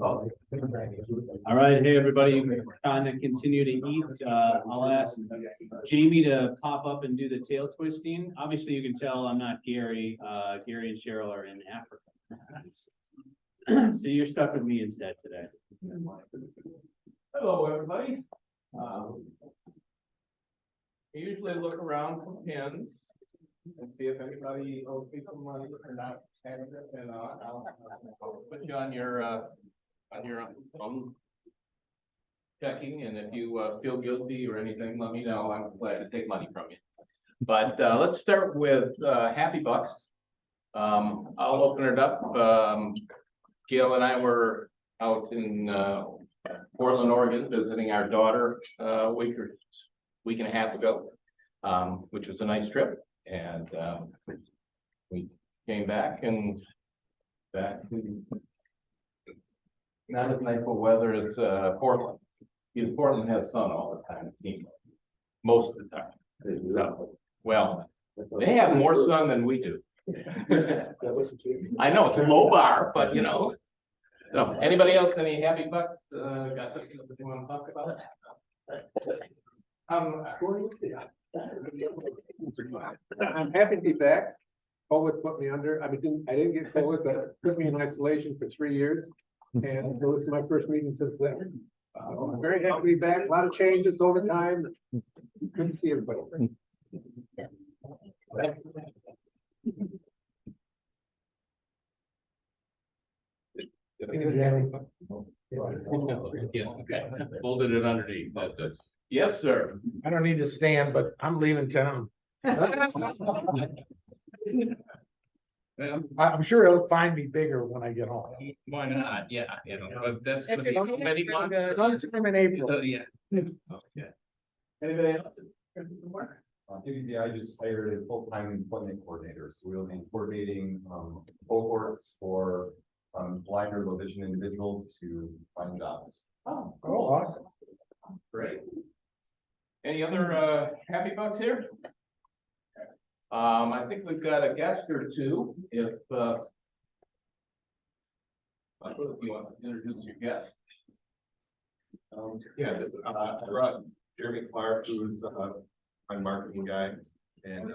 All right, hey, everybody, kind of continue to eat. I'll ask Jamie to pop up and do the tail twisting. Obviously, you can tell I'm not Gary. Gary and Cheryl are in Africa. So you're stuck with me instead today. Hello, everybody. I usually look around for pins and see if anybody owes me some money or not. And I'll put you on your checking, and if you feel guilty or anything, let me know. I'm glad to take money from you. But let's start with Happy Bucks. I'll open it up. Gail and I were out in Portland, Oregon, visiting our daughter a week and a half ago, which was a nice trip. And we came back to not as nice of weather as Portland. Because Portland has sun all the time, it seems like, most of the time. So, well, they have more sun than we do. I know it's a low bar, but you know. So, anybody else, any Happy Bucks? Got something that you want to talk about? I'm happy to be back. COVID put me under. I didn't get COVID, but put me in isolation for 3 years, and it was my first meeting since then. I'm very happy to be back. A lot of changes over time. Good to see everybody. Yeah, okay. Folded it underneath. That's it. Yes, sir. I don't need to stand, but I'm leaving town. I'm sure he'll find me bigger when I get home. Why not? Yeah, you know, but that's Many months. Sometime in April. Yeah. Okay. Anybody else? I just hired a full-time employment coordinator, so we'll be coordinating cohorts for blind or low vision individuals to find jobs. Oh, Awesome. great. Any other Happy Bucks here? I think we've got a guest or two. If you want to introduce your guest. I brought Jeremy Clark, who's my marketing guy and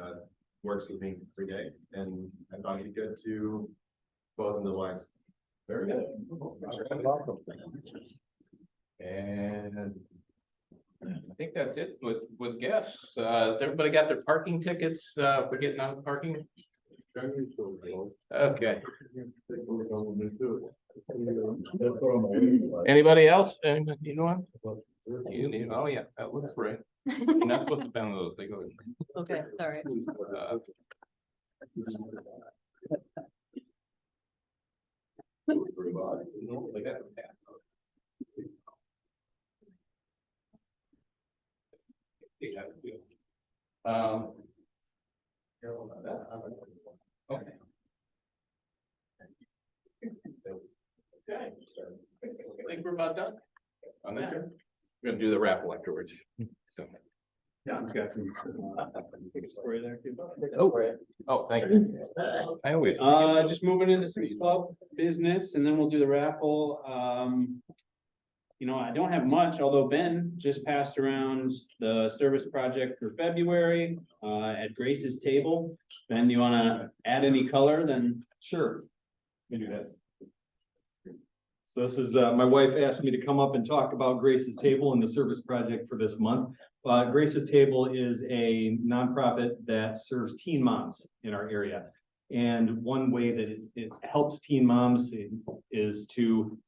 works with me every day, and I thought he'd get to both in the lines. Very good. Welcome. And I think that's it with guests. Has everybody got their parking tickets for getting out of parking? Okay. Anybody else? Anybody, you know what? You need, oh yeah, that looks right. You're not supposed to bend those, they go. Okay, all right. Okay. Okay. I think we're about done. On this one. We're gonna do the raffle afterwards. So. Yeah, I've got some for you there too. Oh, thank you. I always. Just moving into some club business, and then we'll do the raffle. You know, I don't have much, although Ben just passed around the service project for February at Grace's table. Ben, you want to add any color? Then Sure, we do that. So this is, my wife asked me to come up and talk about Grace's Table and the service project for this month. Grace's Table is a nonprofit that serves teen moms in our area. And one way that it helps teen moms is to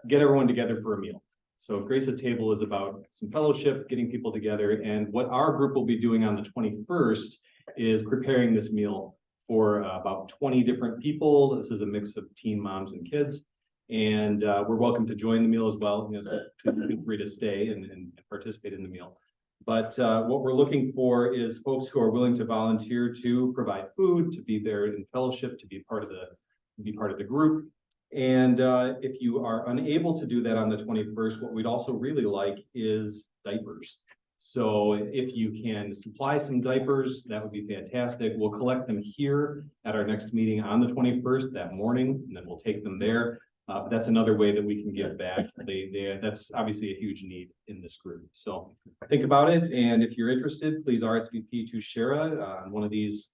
get everyone together for a meal. So Grace's Table is about some fellowship, getting people together. And what our group will be doing on the 21st is preparing this meal for about 20 different people. This is a mix of teen moms and kids. And we're welcome to join the meal as well. You know, so feel free to stay and participate in the meal. But what we're looking for is folks who are willing to volunteer to provide food, to be there in fellowship, to be part of the group. And if you are unable to do that on the 21st, what we'd also really like is diapers. So if you can supply some diapers, that would be fantastic. We'll collect them here at our next meeting on the 21st that morning, and then we'll take them there. But that's another way that we can give back. That's obviously a huge need in this group. So think about it. And if you're interested, please RSVP to Shara on one of these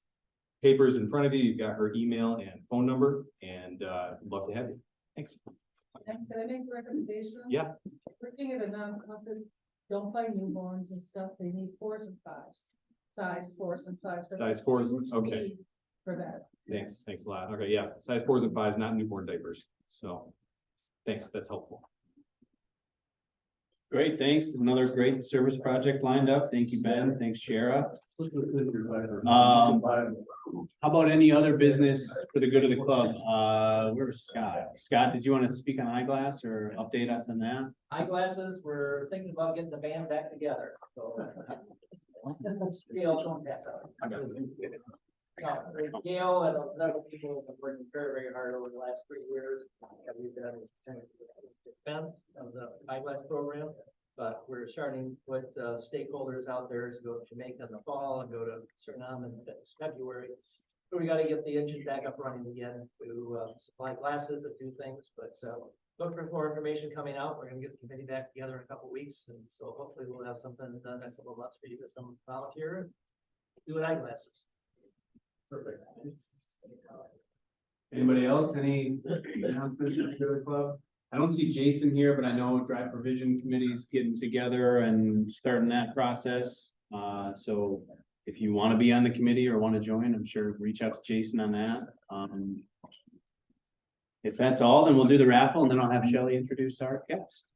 papers in front of you. You've got her email and phone number, and love to have you. Thanks. Can I make a recommendation? Yeah. Working at a nonprofit, don't buy newborns and stuff, they need 4s and 5s. Size 4s and 5s. That's Size a 4s, huge okay. need For that. Thanks a lot. Okay, yeah, size 4s and 5s, not newborn diapers. So, thanks, that's helpful. Great, thanks. Another great service project lined up. Thank you, Ben. Thanks, Shara. How about any other business for the good of the club? Where's Scott? Scott, did you want to speak on eyeglass or update us on that? Eyeglasses, we're thinking about getting the band back together, so. Gail, don't pass out. No, Gail and other people have been working very, very hard over the last 3 years. And we've done defense of the eyeglass program, but we're starting with stakeholders out there to go to Jamaica in the fall and go to Suriname in February. So we gotta get the engine back up running again to supply glasses and do things, but look for more information coming out. We're gonna get the committee back together in a couple weeks, and so hopefully we'll have something done next couple of months for you to some volunteer and do eyeglasses. Perfect. Anybody else? Any announcements for the club? I don't see Jason here, but I know Drive Provision Committee is getting together and starting that process. So if you want to be on the committee or want to join, I'm sure reach out to Jason on that. If that's all, then we'll do the raffle and then I'll have Shelley introduce our guest.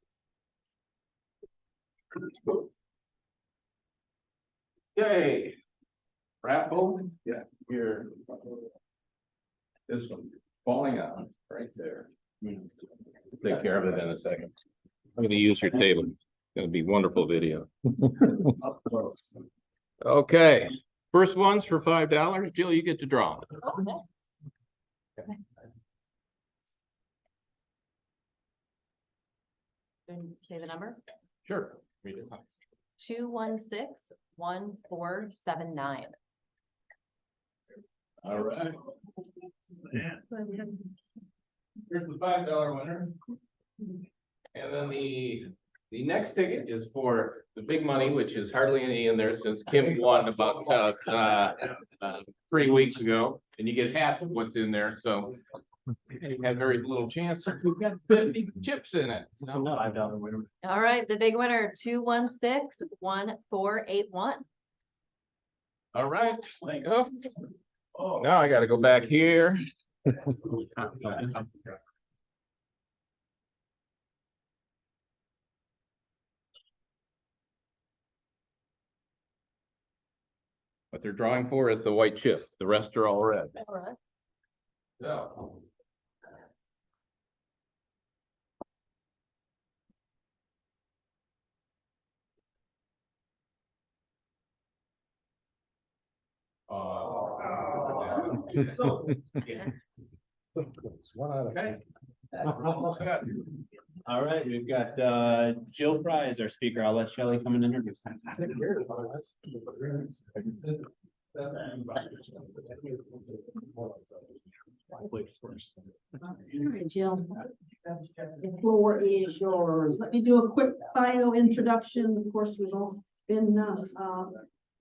Okay. Raffle. Yeah. Here. This one falling out right there. Take care of it in a second. I'm gonna use your table. It's gonna be wonderful video. Okay, first one's for $5. Jill, you get to draw. Say the number, Sure. Read it. 216-1479. All right. Here's the $5 winner. And then the next ticket is for the big money, which is hardly any in there since Kim won about 3 weeks ago, and you get half of what's in there, so you have very little chance. We've got 50 chips in it. So $5 winner. All right, the big winner, 216-1481. all right. Oh, now I gotta go back here. What they're drawing for is the white chip. The rest are all red. All right. So. It's 1 out of Okay. All right, we've got Jill Frey as our speaker. I'll let Shelley come and introduce him. All right, Jill. The floor is yours. Let me do a quick bio introduction. Of course, we've all been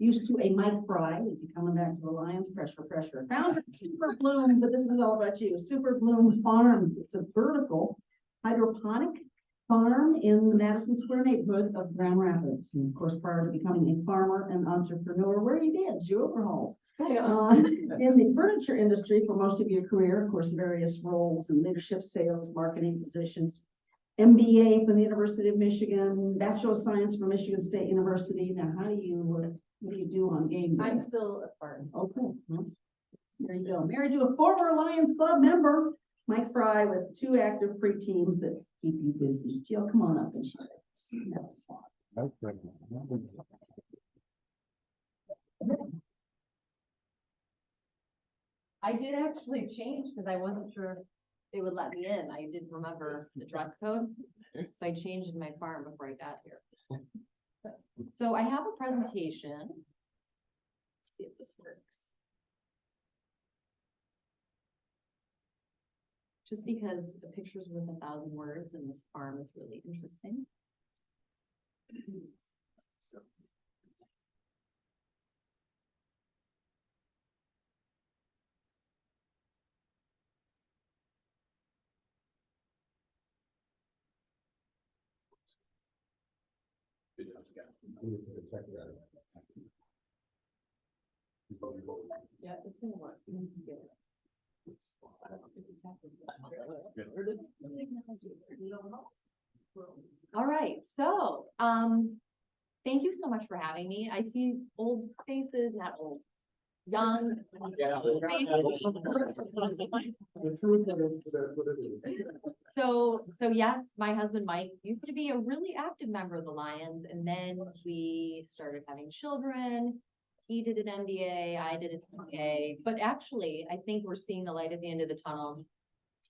used to a Mike Fry. Is he coming back to the Lions? Pressure. Founder of Superbloom, but this is all about you. Superbloom Farms. It's a vertical hydroponic farm in the Madison Square neighborhood of Grand Rapids. And of course, prior to becoming a farmer and entrepreneur, where you did, you overhauls. In the furniture industry for most of your career, of course, various roles in leadership, sales, marketing positions. MBA from the University of Michigan, Bachelor of Science from Michigan State University. Now, what do you do on game day? I'm still a Spartan. Okay, well, there you go. Married to a former Lions Club member, Mike Fry, with 2 active free teams that keep you busy. Jill, come on up and share it. I did actually change because I wasn't sure if they would let me in. I didn't remember the dress code. So I changed in my farm before I got here. So I have a presentation. Let's see if this works. just because the picture's worth 1,000 words and this farm is really interesting. Yeah, it's gonna work. All right, so, thank you so much for having me. I see old faces, not old, young. So yes, my husband Mike used to be a really active member of the Lions, and then we started having children. He did an MBA, I did an MBA, but actually, I think we're seeing the light at the end of the tunnel.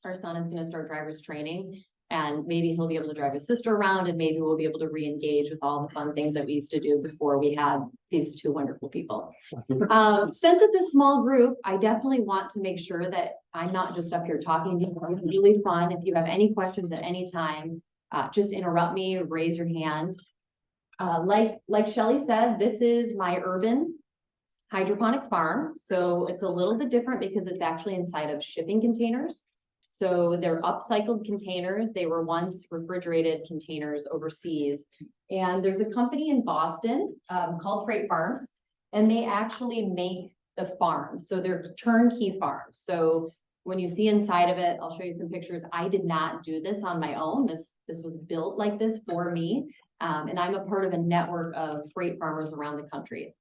Our son is gonna start driver's training, and maybe he'll be able to drive his sister around, and maybe we'll be able to re-engage with all the fun things that we used to do before we had these two wonderful people. Since it's a small group, I definitely want to make sure that I'm not just up here talking to you. It's really fun. If you have any questions at any time, just interrupt me, raise your hand. Like Shelley said, this is my urban hydroponic farm. So it's a little bit different because it's actually inside of shipping containers. So they're upcycled containers. They were once refrigerated containers overseas. And there's a company in Boston called Freight Farms, and they actually make the farms. So they're turnkey farms. So when you see inside of it, I'll show you some pictures. I did not do this on my own. This was built like this for me. And I'm a part of a network of freight farmers around the country.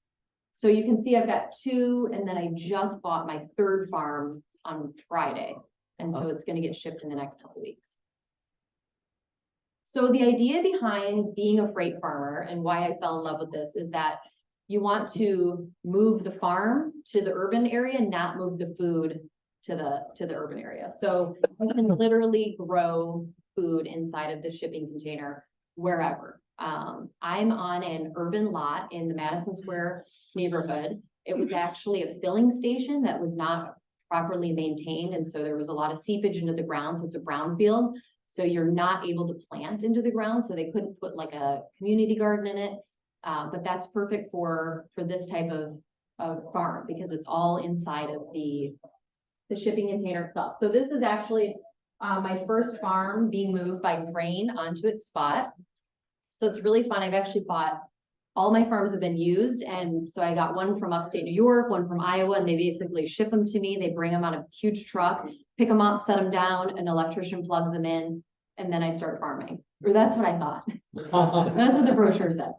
So you can see I've got two, and then I just bought my third farm on Friday. And so it's going to get shipped in the next couple of weeks. So the idea behind being a freight farmer and why I fell in love with this is that you want to move the farm to the urban area, not move the food to the urban area. So you can literally grow food inside of the shipping container wherever. I'm on an urban lot in the Madison Square neighborhood. It was actually a filling station that was not properly maintained, and so there was a lot of seepage into the ground, so it's a brownfield. So you're not able to plant into the ground, so they couldn't put like a community garden in it. But that's perfect for this type of farm because it's all inside of the shipping container itself. So this is actually my first farm being moved by crane onto its spot. So it's really fun. I've actually bought, all my farms have been used. And so I got one from upstate New York, one from Iowa, and they basically ship them to me. They bring them on a huge truck, pick them up, set them down, an electrician plugs them in, and then I start farming. Or that's what I thought. That's what the brochure said.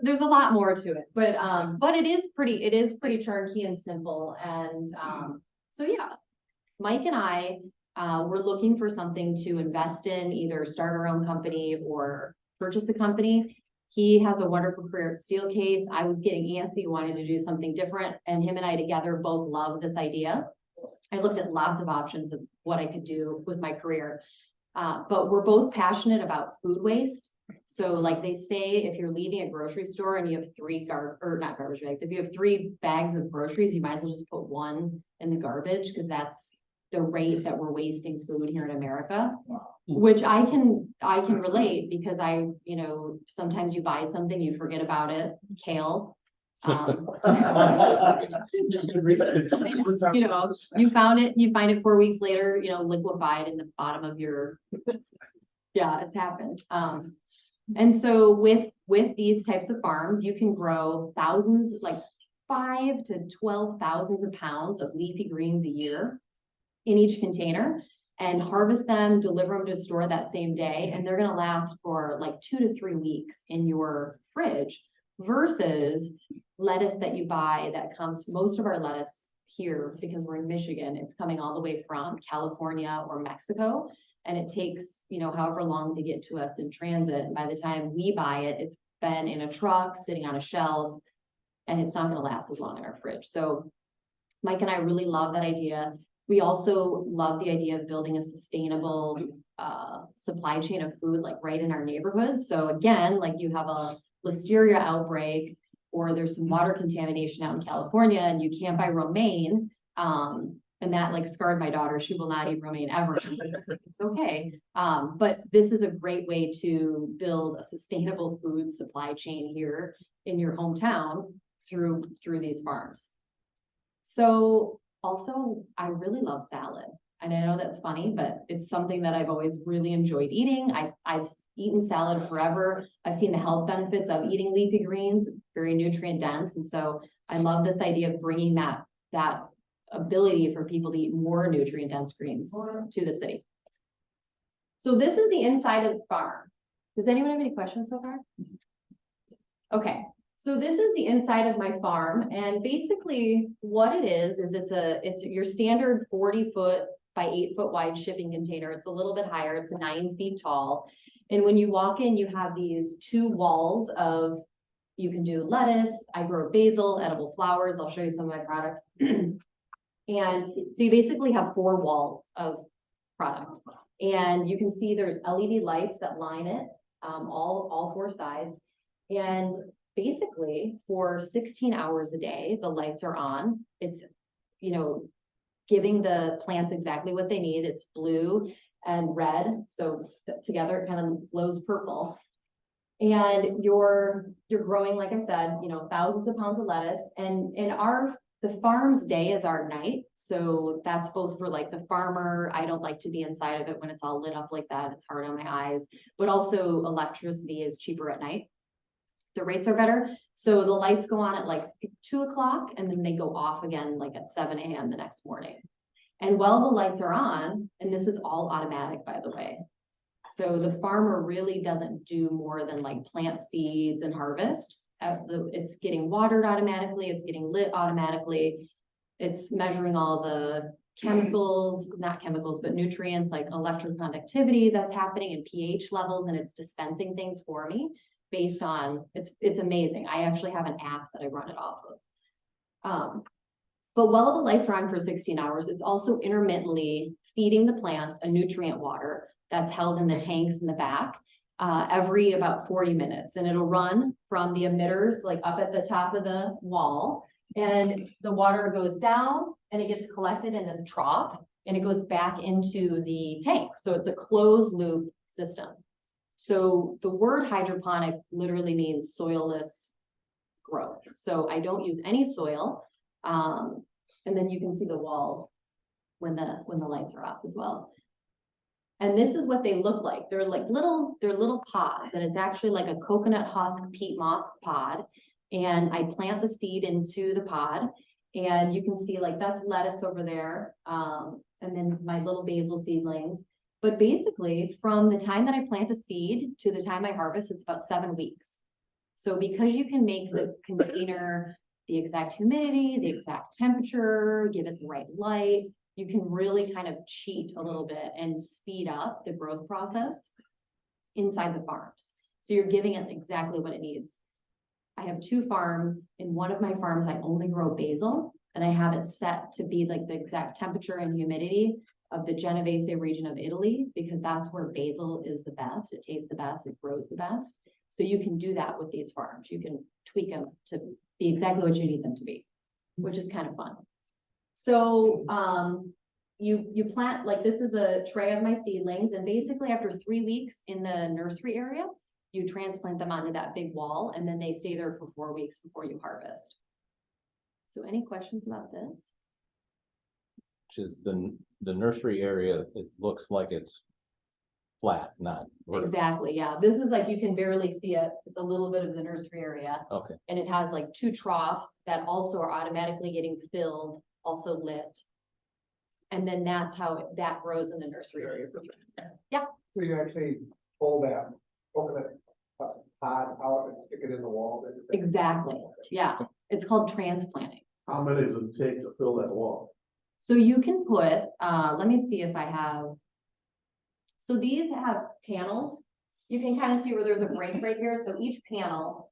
There's a lot more to it, but it is pretty turnkey and simple. And so yeah, Mike and I were looking for something to invest in, either start our own company or purchase a company. He has a wonderful career at Steelcase. I was getting antsy, wanted to do something different, and him and I together both love this idea. I looked at lots of options of what I could do with my career, but we're both passionate about food waste. So like they say, if you're leaving a grocery store and you have not garbage bags, if you have 3 bags of groceries, you might as well just put one in the garbage because that's the rate that we're wasting food here in America, which I can relate because sometimes you buy something, you forget about it, kale. You find it 4 weeks later, liquefied in the bottom of your, yeah, it's happened. And so with these types of farms, you can grow thousands, like 5,000 to 12,000 of pounds of leafy greens a year in each container and harvest them, deliver them to a store that same day. And they're going to last for like 2 to 3 weeks in your fridge versus lettuce that you buy that comes, most of our lettuce here, because we're in Michigan, it's coming all the way from California or Mexico. And it takes, however long to get to us in transit. And by the time we buy it, it's been in a truck, sitting on a shelf, and it's not going to last as long in our fridge. So Mike and I really love that idea. We also love the idea of building a sustainable supply chain of food, like right in our neighborhood. So again, like you have a listeria outbreak or there's some water contamination out in California and you can't buy romaine, And that like scarred my daughter. She will not eat romaine ever. It's okay. But this is a great way to build a sustainable food supply chain here in your hometown through these farms. So also, I really love salad. And I know that's funny, but it's something that I've always really enjoyed eating. I've eaten salad forever. I've seen the health benefits of eating leafy greens, very nutrient dense. And so I love this idea of bringing that ability for people to eat more nutrient dense greens to the city. So this is the inside of the farm. Does anyone have any questions so far? Okay, so this is the inside of my farm, and basically what it is it's your standard 40-foot by 8-foot wide shipping container. It's a little bit higher, it's 9 feet tall. And when you walk in, you have these 2 walls of, you can do lettuce, I grow basil, edible flowers. I'll show you some of my products. And so you basically have 4 walls of product. And you can see there's LED lights that line it, all 4 sides. And basically for 16 hours a day, the lights are on. It's, giving the plants exactly what they need. It's blue and red. So together it kind of glows purple. And you're growing, like I said, thousands of pounds of lettuce. And the farm's day is our night. So that's both for like the farmer. I don't like to be inside of it when it's all lit up like that. It's hard on my eyes, but also electricity is cheaper at night. The rates are better. So the lights go on at like 2 o'clock and then they go off again like at 7 a.m. the next morning. And while the lights are on, and this is all automatic, by the way. So the farmer really doesn't do more than like plant seeds and harvest. It's getting watered automatically. It's getting lit automatically. It's measuring all the chemicals, not chemicals, but nutrients like electroconductivity that's happening and pH levels, and it's dispensing things for me based on, it's amazing. I actually have an app that I run it off of. But while the lights are on for 16 hours, it's also intermittently feeding the plants a nutrient water that's held in the tanks in the back every about 40 minutes. And it'll run from the emitters like up at the top of the wall, and the water goes down and it gets collected in this trough and it goes back into the tank. So it's a closed loop system. So the word hydroponic literally means soilless growth. So I don't use any soil. And then you can see the wall when the lights are off as well. And this is what they look like. They're little pods, and it's actually like a coconut husk peat moss pod. And I plant the seed into the pod, and you can see like that's lettuce over there. And then my little basil seedlings. But basically from the time that I plant a seed to the time I harvest, it's about 7 weeks. So because you can make the container the exact humidity, the exact temperature, give it the right light, you can really kind of cheat a little bit and speed up the growth process inside the farms. So you're giving it exactly what it needs. I have 2 farms. In one of my farms, I only grow basil, and I have it set to be like the exact temperature and humidity of the Genovese region of Italy, because that's where basil is the best. It tastes the best, it grows the best. So you can do that with these farms. You can tweak them to be exactly what you need them to be, which is kind of fun. So you plant, like this is a tray of my seedlings, and basically after 3 weeks in the nursery area, you transplant them onto that big wall, and then they stay there for 4 weeks before you harvest. So any questions about this? Which is the nursery area, it looks like it's flat, not vertical. Exactly, yeah. This is like, you can barely see it. It's a little bit of the nursery area. Okay. And it has like 2 troughs that also are automatically getting filled, also lit. And then that's how that grows in the nursery area. Yeah. So you actually pull that coconut pod out and stick it in the wall? Exactly, yeah. It's called transplanting. How many does it take to fill that wall? So you can put, let me see if I have, so these have panels. You can kind of see where there's a break right here. So each panel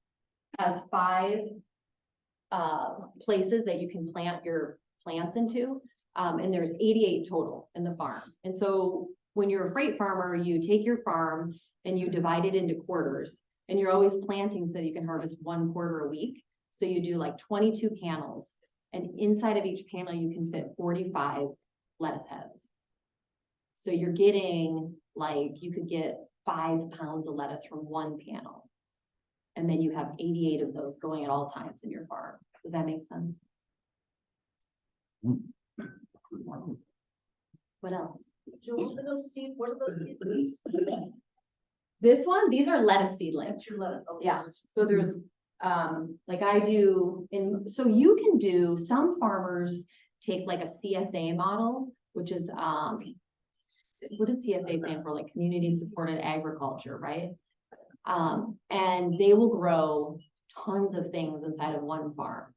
has 5 places that you can plant your plants into. And there's 88 total in the farm. And so when you're a freight farmer, you take your farm and you divide it into quarters, and you're always planting so you can harvest 1 quarter a week. So you do like 22 panels. And inside of each panel, you can fit 45 lettuce heads. So you're getting like, you could get 5 pounds of lettuce from one panel. And then you have 88 of those going at all times in your farm. Does that make sense? What else? Jill, what are those seeds? What are those seeds? This one, these are lettuce seedlings. That's your lettuce. Okay. Yeah, so there's, like I do so you can do, some farmers take like a CSA model, which is, what does CSA stand for? Like community supported agriculture, right? And they will grow tons of things inside of one farm.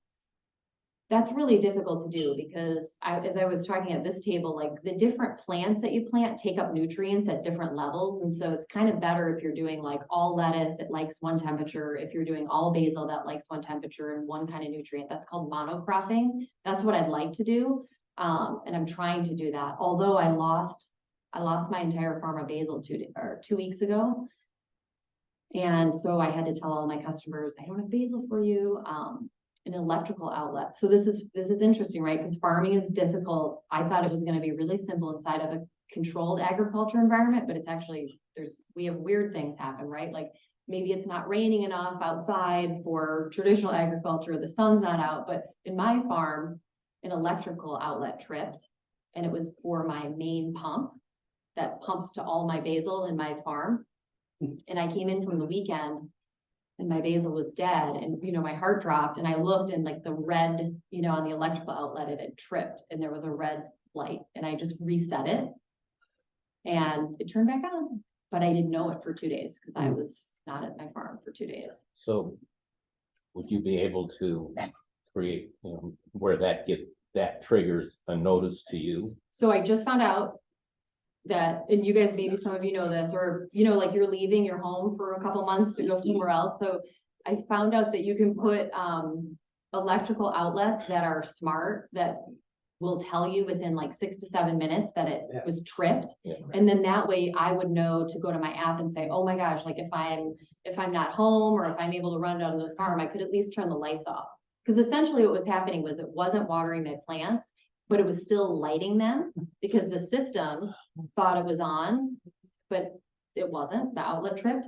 That's really difficult to do because as I was talking at this table, like the different plants that you plant take up nutrients at different levels. And so it's kind of better if you're doing like all lettuce, it likes one temperature. If you're doing all basil, that likes one temperature and one kind of nutrient. That's called monocropping. That's what I'd like to do. And I'm trying to do that. Although I lost my entire farm of basil 2 weeks ago. And so I had to tell all my customers, I don't have basil for you. An electrical outlet. So this is interesting, right? Because farming is difficult. I thought it was going to be really simple inside of a controlled agriculture environment, but it's actually, we have weird things happen, right? Like maybe it's not raining enough outside for traditional agriculture, the sun's not out, but in my farm, an electrical outlet tripped, and it was for my main pump that pumps to all my basil in my farm. And I came in from the weekend and my basil was dead, and my heart dropped, and I looked, and like the red, on the electrical outlet, it had tripped and there was a red light, and I just reset it and it turned back on, but I didn't know it for 2 days because I was not at my farm for 2 days. So would you be able to create, where that triggers a notice to you? So I just found out that, and you guys, maybe some of you know this, or, like you're leaving your home for a couple months to go somewhere else. So I found out that you can put electrical outlets that are smart, that will tell you within like 6 to 7 minutes that it was tripped. Yeah. And then that way I would know to go to my app and say, oh my gosh, like if I'm not home, or if I'm able to run down to the farm, I could at least turn the lights off. Because essentially what was happening was it wasn't watering my plants, but it was still lighting them because the system thought it was on, but it wasn't, the outlet tripped.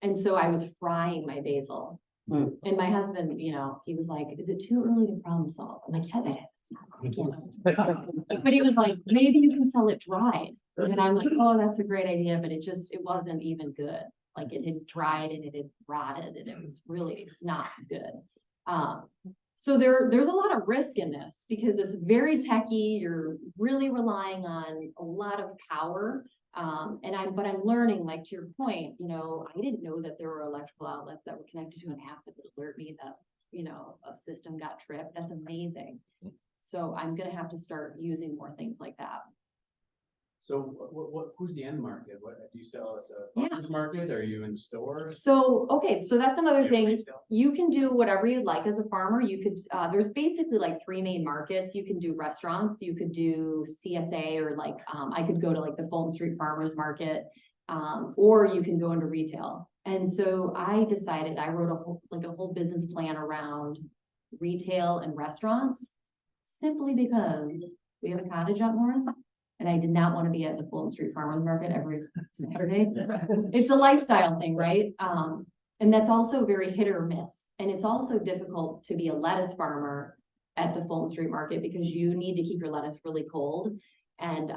And so I was frying my basil. And my husband, he was like, is it too early to problem solve? I'm like, yes, it is. It's not cooking. But he was like, maybe you can sell it dried. And I'm like, oh, that's a great idea. But it wasn't even good. Like it had dried and it had rotted and it was really not good. So there's a lot of risk in this because it's very techy. You're really relying on a lot of power. But I'm learning, like to your point, I didn't know that there were electrical outlets that were connected to an app that would alert me that, a system got tripped. That's amazing. So I'm going to have to start using more things like that. So who's the end market? What do you sell at the farmer's market? Are you in stores? So, okay, so that's another Yeah, thing. retail. You can do whatever you'd like as a farmer. You could, there's basically like 3 main markets. You can do restaurants, you could do CSA, or like, I could go to like the Fulton Street Farmers Market, or you can go into retail. And so I decided, I wrote a whole business plan around retail and restaurants, simply because we have a cottage up north. And I did not want to be at the Fulton Street Farmers Market every Saturday. It's a lifestyle thing, right? And that's also very hit or miss. And it's also difficult to be a lettuce farmer at the Fulton Street Market because you need to keep your lettuce really cold. And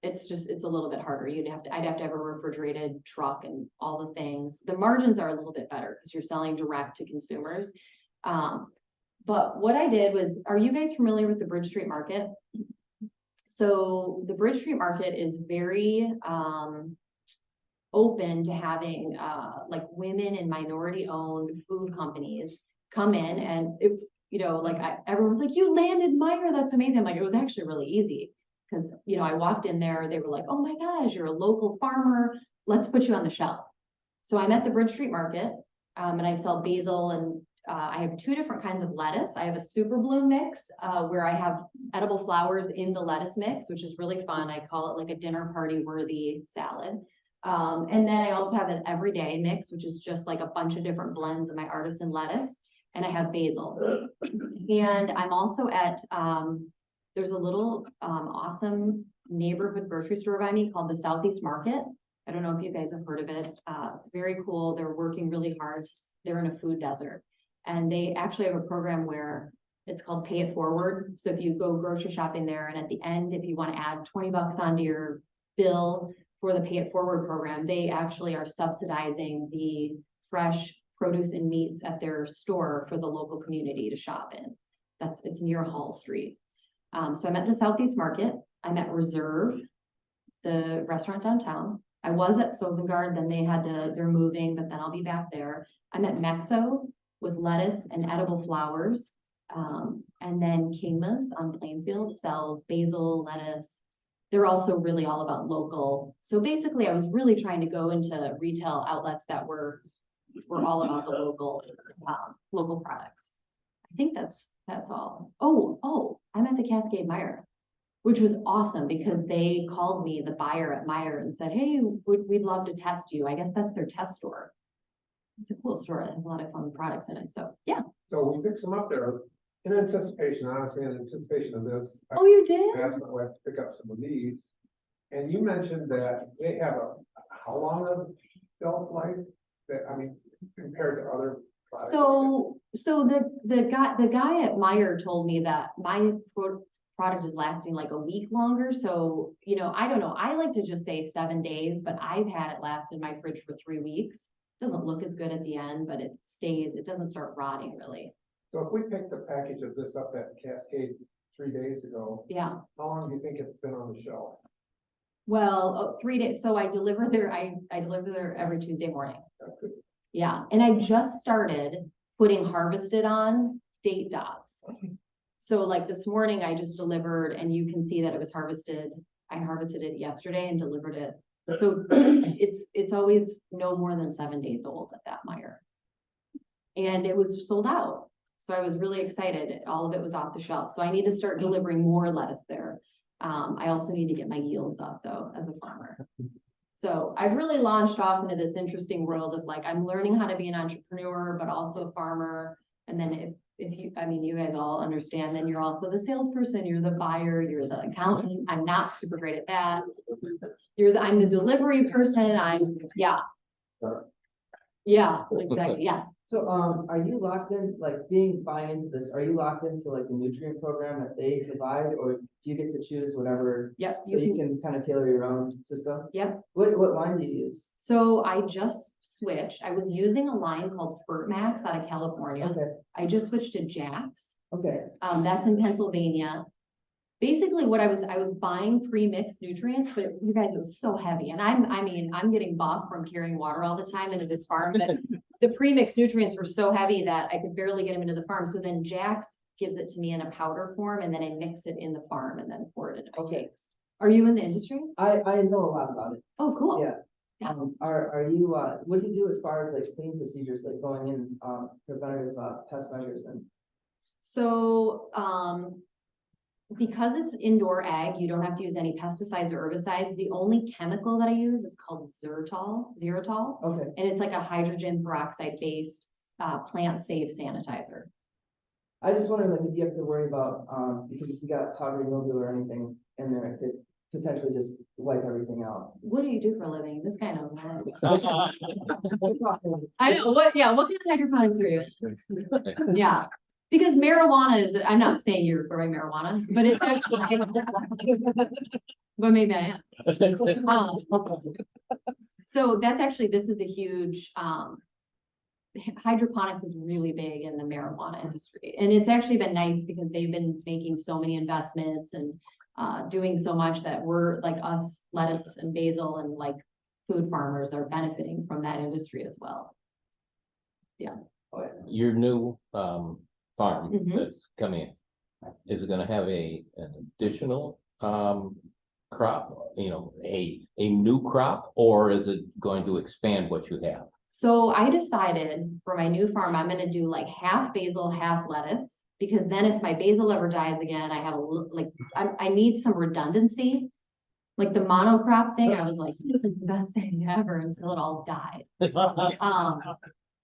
it's a little bit harder. I'd have to have a refrigerated truck and all the things. The margins are a little bit better because you're selling direct to consumers. But what I did was, are you guys familiar with the Bridge Street Market? So the Bridge Street Market is very open to having like women and minority owned food companies come in, and everyone's like, you landed Meyer, that's amazing. I'm like, it was actually really easy because I walked in there, they were like, oh my gosh, you're a local farmer, let's put you on the shelf. So I'm at the Bridge Street Market, and I sell basil, and I have 2 different kinds of lettuce. I have a Superbloom mix where I have edible flowers in the lettuce mix, which is really fun. I call it like a dinner party worthy salad. And then I also have an everyday mix, which is just like a bunch of different blends of my artisan lettuce. and I have basil. And I'm also at, there's a little, awesome neighborhood grocery store by me called the Southeast Market. I don't know if you guys have heard of it. It's very cool. They're working really hard. They're in a food desert. And they actually have a program where it's called Pay It Forward. So if you go grocery shopping there, and at the end, if you want to add 20 bucks onto your bill for the Pay It Forward program, they actually are subsidizing the fresh produce and meats at their store for the local community to shop in. It's near Hall Street. So I'm at the Southeast Market. I'm at Reserve, the restaurant downtown. I was at Sovengard, then they're moving, but then I'll be back there. I'm at Mexo with lettuce and edible flowers. And then Kingma's on Plainfield sells basil, lettuce. They're also really all about local. So basically I was really trying to go into retail outlets that were all about the local products. I think that's all. Oh, I'm at the Cascade Meijer, which was awesome because they called me, the buyer at Meijer, and said, hey, we'd love to test you. I guess that's their test store. It's a cool store that has a lot of fun products in it. So yeah. So we picked some up there in anticipation, honestly, in anticipation of this. Oh, you did? I asked my wife to pick up some of these. And you mentioned that they have how long of shelf life that, I mean, compared to other products? So the guy at Meijer told me that my product is lasting like a week longer. So, I don't know. I like to just say 7 days, but I've had it last in my fridge for 3 weeks. Doesn't look as good at the end, but it doesn't start rotting really. So if we picked a package of this up at Cascade 3 days ago, Yeah. how long do you think it's been on the shelf? Well, 3 days. So I deliver there every Tuesday morning. That's good. Yeah. And I just started putting harvested on date dots. So like this morning I just delivered, and you can see that it was harvested. I harvested it yesterday and delivered it. So it's always no more than 7 days old at that Meijer. And it was sold out. So I was really excited. All of it was off the shelf. So I need to start delivering more lettuce there. I also need to get my yields up though, as a farmer. So I've really launched off into this interesting world of like, I'm learning how to be an entrepreneur, but also a farmer. And then if you guys all understand, then you're also the salesperson, you're the buyer, you're the accountant. I'm not super great at that. I'm the delivery person. Yeah, exactly. Yeah. So, are you locked in, like buying into this, are you locked into like the nutrient program that they provide, or do you get to choose whatever? Yep. So you can kind of tailor your own system? Yep. What line do you use? So I just switched. I was using a line called Max out of California. Okay, I just switched to Jax. okay. That's in Pennsylvania. Basically what I was buying pre-mixed nutrients, but you guys, it was so heavy. And I'm getting buff from carrying water all the time into this farm, but the pre-mixed nutrients were so heavy that I could barely get them into the farm. So then Jax gives it to me in a powder form, and then I mix it in the farm and then pour it into my tanks. Are you in the industry? I know a lot about it. Oh, cool. Yeah. Yeah. Are you, what do you do as far as like cleaning procedures, like going in, preventative, pest measures and? So, because it's indoor ag, you don't have to use any pesticides or herbicides. The only chemical that I use is called xylitol, Okay. and it's like a hydrogen peroxide based plant safe sanitizer. I just wondered, like, if you have to worry about, because if you got powdery mildew or anything in there, it could potentially just wipe everything out. What do you do for a living? This guy knows that. I know. What kind of hydroponics are you in? Yeah. Because marijuana is, I'm not saying you're growing marijuana, but it's actually, but maybe I am. So that's actually, this is a huge, hydroponics is really big in the marijuana industry. And it's actually been nice because they've been making so many investments and doing so much that we're like us, lettuce and basil and like food farmers are benefiting from that industry as well. Yeah. Your new farm Mhm. that's coming in, is it gonna have an additional crop, a new crop, or is it going to expand what you have? So I decided for my new farm, I'm gonna do like half basil, half lettuce, because then if my basil ever dies again, I have I need some redundancy. Like the monocrop thing, I was like, this is the best idea ever until it all died.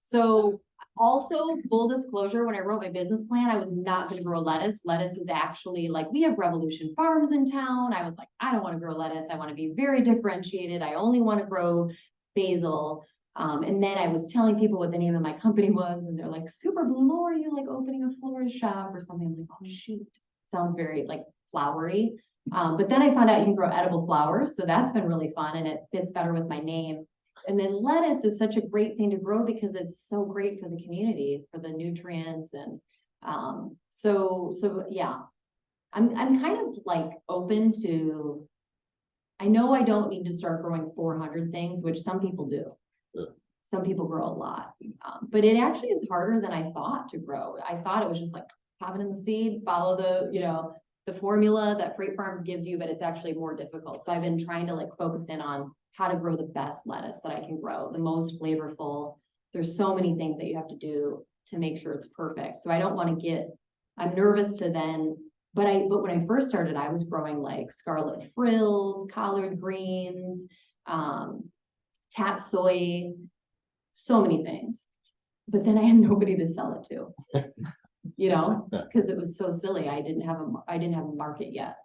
So Also, full disclosure, when I wrote my business plan, I was not gonna grow lettuce. Lettuce is actually like, we have Revolution Farms in town. I was like, I don't wanna grow lettuce. I wanna be very differentiated. I only wanna grow basil. And then I was telling people what the name of my company was, and they're like, Superbloom, or are you like opening a florist shop or something? I'm like, oh shoot, sounds very like flowery. But then I found out you can grow edible flowers, so that's been really fun, and it fits better with my name. And then lettuce is such a great thing to grow because it's so great for the community, for the nutrients, and so yeah. I'm kind of like open to. I know I don't need to start growing 400 things, which some people do. Some people grow a lot, but it actually is harder than I thought to grow. I thought it was just like pop it in the seed, follow the, the formula that Freight Farms gives you, but it's actually more difficult. So I've been trying to like focus in on how to grow the best lettuce that I can grow, the most flavorful. There's so many things that you have to do to make sure it's perfect. So I don't want to I'm nervous to then, but when I first started, I was growing like scarlet frills, collard greens, tatsoi, so many things. But then I had nobody to sell it to, because it was so silly. I didn't have a market yet.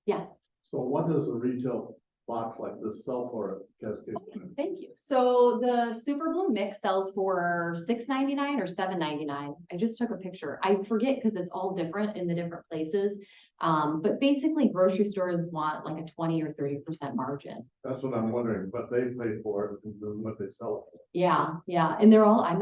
Yes. So what does a retail box like this sell for at Cascade? Thank you. So the Superbloom mix sells for $6.99 or $7.99. I just took a picture. I forget because it's all different in the different places. But basically grocery stores want like a 20 or 30% margin. That's what I'm wondering, what they pay for it and then what they sell it for. Yeah, yeah. And they're all, I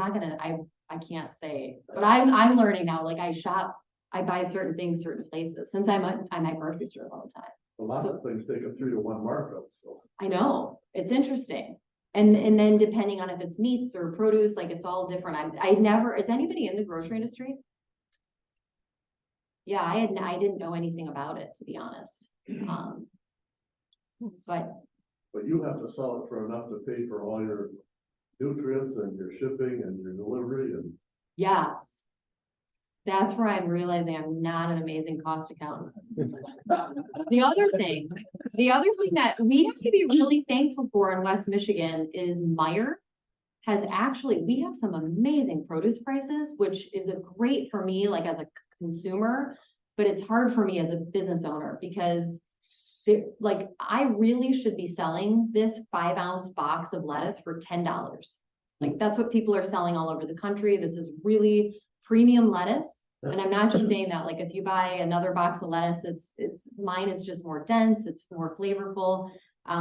can't say, but I'm learning now. Like I buy certain things, certain places, since I'm at grocery stores all the time. A lot of things take a 3 to 1 markup, so. I know, it's interesting. And then depending on if it's meats or produce, like it's all different. Is anybody in the grocery industry? Yeah, I didn't know anything about it, to be honest. But you have to sell it for enough to pay for all your nutrients and your shipping and your delivery and. yes, that's where I'm realizing I'm not an amazing cost accountant. The other thing that we have to be really thankful for in West Michigan is Meijer we have some amazing produce prices, which is a great for me, like as a consumer, but it's hard for me as a business owner because I really should be selling this 5-ounce box of lettuce for $10. Like that's what people are selling all over the country. This is really premium lettuce. And I'm not just saying that, like if you buy another box of lettuce, mine is just more dense, it's more flavorful.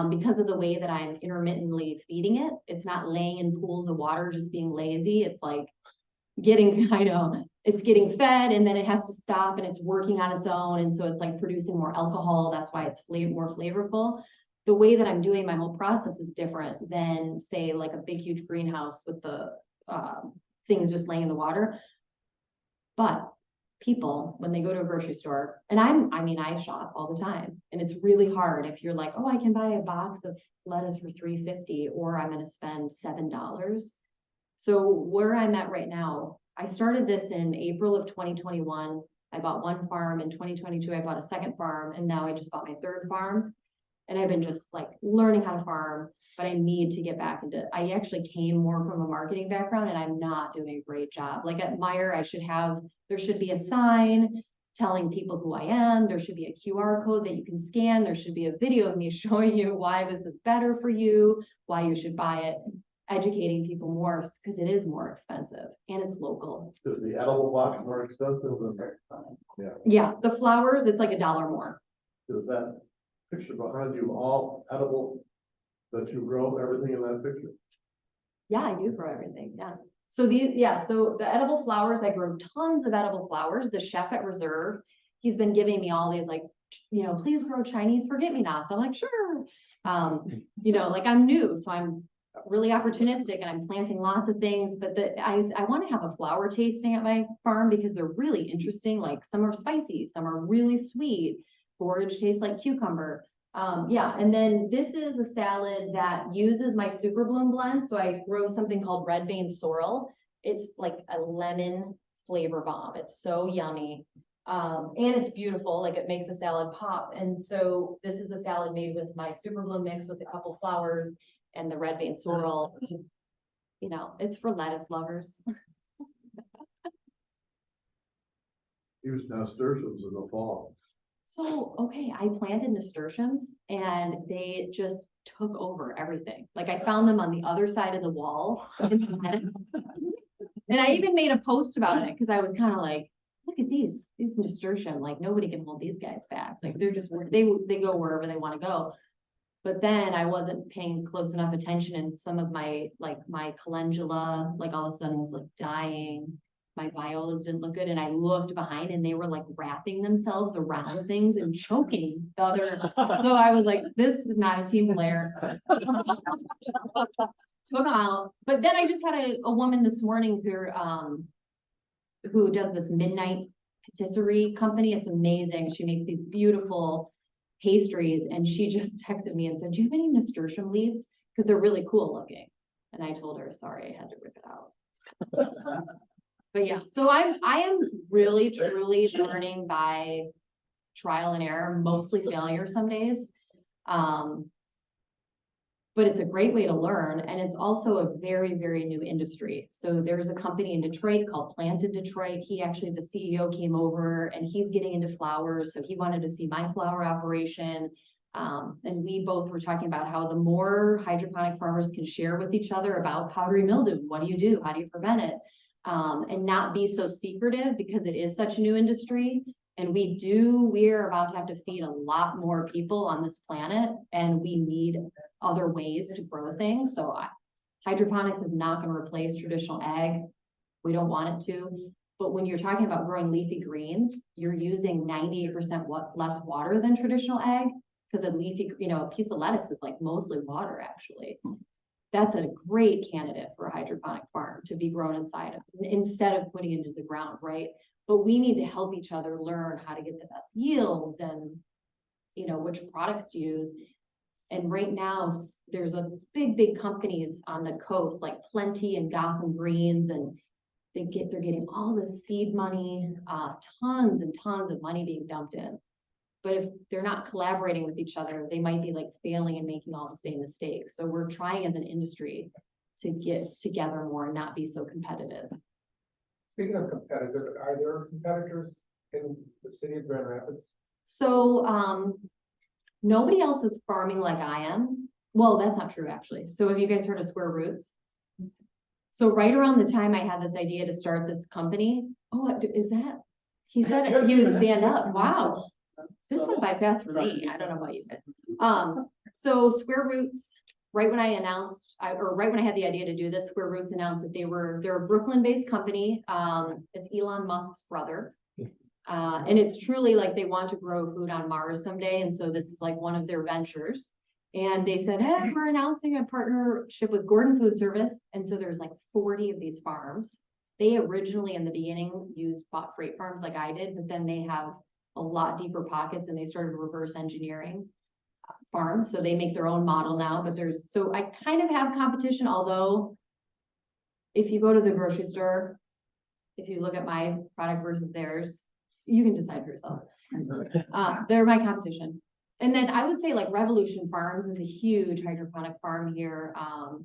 Because of the way that I'm intermittently feeding it, it's not laying in pools of water, just being lazy. It's like it's getting fed and then it has to stop and it's working on its own. And so it's like producing more alcohol. That's why it's more flavorful. The way that I'm doing my whole process is different than say like a big, huge greenhouse with the things just laying in the water. But people, when they go to a grocery store, and I shop all the time, and it's really hard if you're like, oh, I can buy a box of lettuce for $3.50, or I'm going to spend $7. So where I'm at right now, I started this in April of 2021. I bought one farm. In 2022, I bought a second farm, and now I just bought my third farm. And I've been just like learning how to farm, but I need to get back into, I actually came more from a marketing background and I'm not doing a great job. Like at Meijer, there should be a sign telling people who I am. There should be a QR code that you can scan. There should be a video of me showing you why this is better for you, why you should buy it, educating people more because it is more expensive and it's local. Is the edible box more expensive than? Yeah, the flowers, it's like $1 more. Is that picture behind you all edible that you grow, everything in that picture? Yeah, I do grow everything. Yeah. So the edible flowers, I grow tons of edible flowers. The chef at Reserve, he's been giving me all these like, please grow Chinese forget-me-nots. I'm like, sure. Like I'm new, so I'm really opportunistic and I'm planting lots of things, but I want to have a flower tasting at my farm because they're really interesting. Like some are spicy, some are really sweet. Forage tastes like cucumber. And then this is a salad that uses my Superbloom blend. So I grow something called red vein sorrel. It's like a lemon flavor bomb. It's so yummy. And it's beautiful. Like it makes a salad pop. And so this is a salad made with my Superbloom mix with a couple flowers and the red vein sorrel. It's for lettuce lovers. use nasturtiums in the fall. So, okay, I planted nasturtiums and they just took over everything. Like I found them on the other side of the wall. In the fence. And I even made a post about it because I was kind of like, look at these nasturtium, like nobody can hold these guys back. Like they're just, they go wherever they want to go. But then I wasn't paying close enough attention and some of my, like my calendula, like all of a sudden was like dying. My violas didn't look good and I looked behind and they were like wrapping themselves around things and choking the other. So I was like, this is not a team player. Took them out. But then I just had a woman this morning who does this midnight patisserie company. It's amazing. She makes these beautiful pastries and she just texted me and said, do you have any nasturtium leaves? Because they're really cool looking. And I told her, sorry, I had to rip it out. But yeah, so I am really truly learning by trial and error, mostly failure some days. But it's a great way to learn. And it's also a very, very new industry. So there's a company in Detroit called Planted Detroit. He actually, the CEO came over and he's getting into flowers. So he wanted to see my flower operation. And we both were talking about how the more hydroponic farmers can share with each other about powdery mildew, what do you do? How do you prevent it? And not be so secretive because it is such a new industry. And we're about to have to feed a lot more people on this planet and we need other ways to grow things. So hydroponics is not going to replace traditional ag. We don't want it to. But when you're talking about growing leafy greens, you're using 98% less water than traditional ag because a leafy, a piece of lettuce is like mostly water actually. That's a great candidate for a hydroponic farm to be grown inside of instead of putting it into the ground, right? But we need to help each other learn how to get the best yields and, which products to use. And right now there's a big companies on the coast like Plenty and Gotham Greens, and they're getting all the seed money, tons and tons of money being dumped in. But if they're not collaborating with each other, they might be like failing and making all the same mistakes. So we're trying as an industry to get together more and not be so competitive. Speaking of competitive, are there competitors in the city of Grand Rapids? So nobody else is farming like I am. Well, that's not true actually. So have you guys heard of Square Roots? So right around the time I had this idea to start this company, is that? He said he would stand up. Wow. This went by fast for me. I don't know about you, but so Square Roots, right when I announced, right when I had the idea to do this, Square Roots announced that they're a Brooklyn-based company. It's Elon Musk's brother. And it's truly like they want to grow food on Mars someday. And so this is like one of their ventures. And they said, hey, we're announcing a partnership with Gordon Food Service. And so there's like 40 of these farms. They originally in the beginning bought freight farms like I did, but then they have a lot deeper pockets and they started reverse engineering farms. So they make their own model now, but so I kind of have competition, although if you go to the grocery store, if you look at my product versus theirs, you can decide for yourself. They're my competition. And then I would say like Revolution Farms is a huge hydroponic farm here.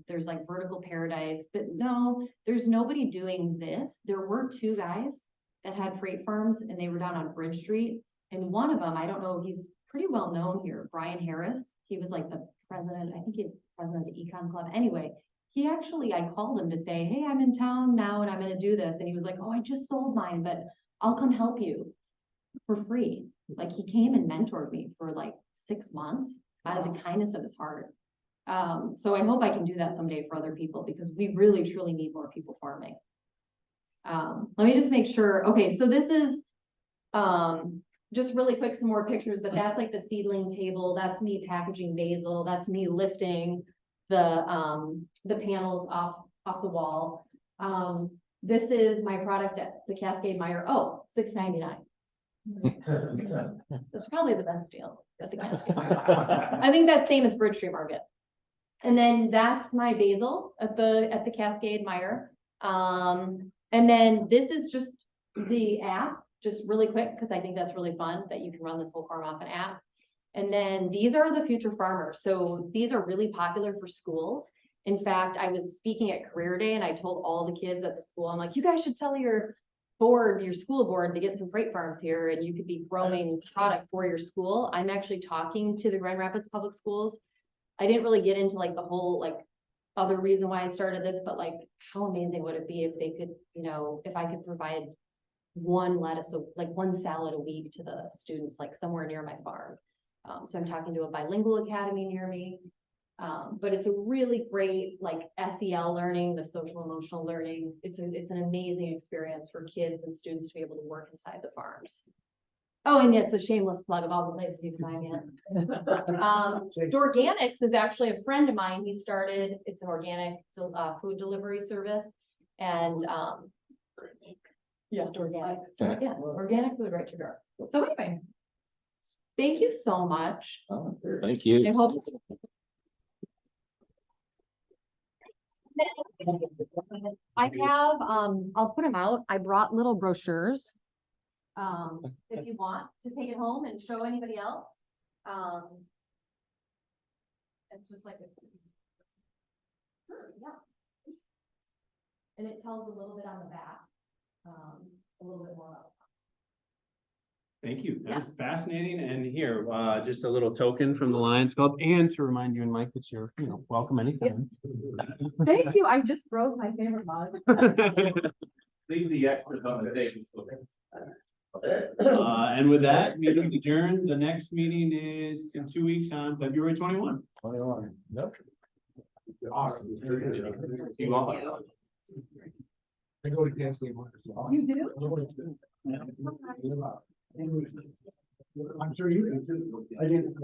There's like Vertical Paradise, but no, there's nobody doing this. There were two guys that had freight farms and they were down on Bridge Street. And one of them, I don't know, he's pretty well known here, Brian Harris. He was like the president, I think he's president of the Econ Club. Anyway, I called him to say, hey, I'm in town now and I'm going to do this. And he was like, oh, I just sold mine, but I'll come help you for free. Like he came and mentored me for like 6 months out of the kindness of his heart. So I hope I can do that someday for other people because we really truly need more people farming. Let me just make sure. Okay, so this is just really quick, some more pictures, but that's like the seedling table. That's me packaging basil. That's me lifting the panels off the wall. This is my product at the Cascade Meyer. Oh, $6.99. That's probably the best deal at the Cascade Meyer. I think that's same as Bridge Street Market. And then that's my basil at the Cascade Meyer. And then this is just the app, just really quick, because I think that's really fun that you can run this whole farm off an app. And then these are the future farmers. So these are really popular for schools. In fact, I was speaking at Career Day and I told all the kids at the school, I'm like, you guys should tell your board, your school board, to get some freight farms here and you could be growing product for your school. I'm actually talking to the Grand Rapids Public Schools. I didn't really get into like the whole like other reason why I started this, but like how amazing would it be if they could, you know, if I could provide one lettuce, like one salad a week to the students, like somewhere near my farm. So I'm talking to a bilingual academy near me. But it's a really great like SEL learning, the social emotional learning. It's an amazing experience for kids and students to be able to work inside the farms. Oh, and yes, the shameless plug of all the places you can find me. Dorganics is actually a friend of mine. He started, it's an organic food delivery service. And yeah, Dorganics. Yeah, organic food right to your door. So anyway, thank you so much. Thank you. I hope. I have, I'll put them out. I brought little brochures. If you want to take it home and show anybody else. It's just like a. Sure, yeah. And it tells a little bit on the back, a little bit more about. Thank you. That was fascinating. And here, just a little token from the Lions Club and to remind you and Mike that you're, you know, welcome anytime. Thank you. I just broke my favorite mug. Leave the extras on the table. And with that, meeting adjourned. The next meeting is in 2 weeks on February 21. 21. Yep. Awesome. You all. I go to gas station. You do? I'm sure you can. I didn't.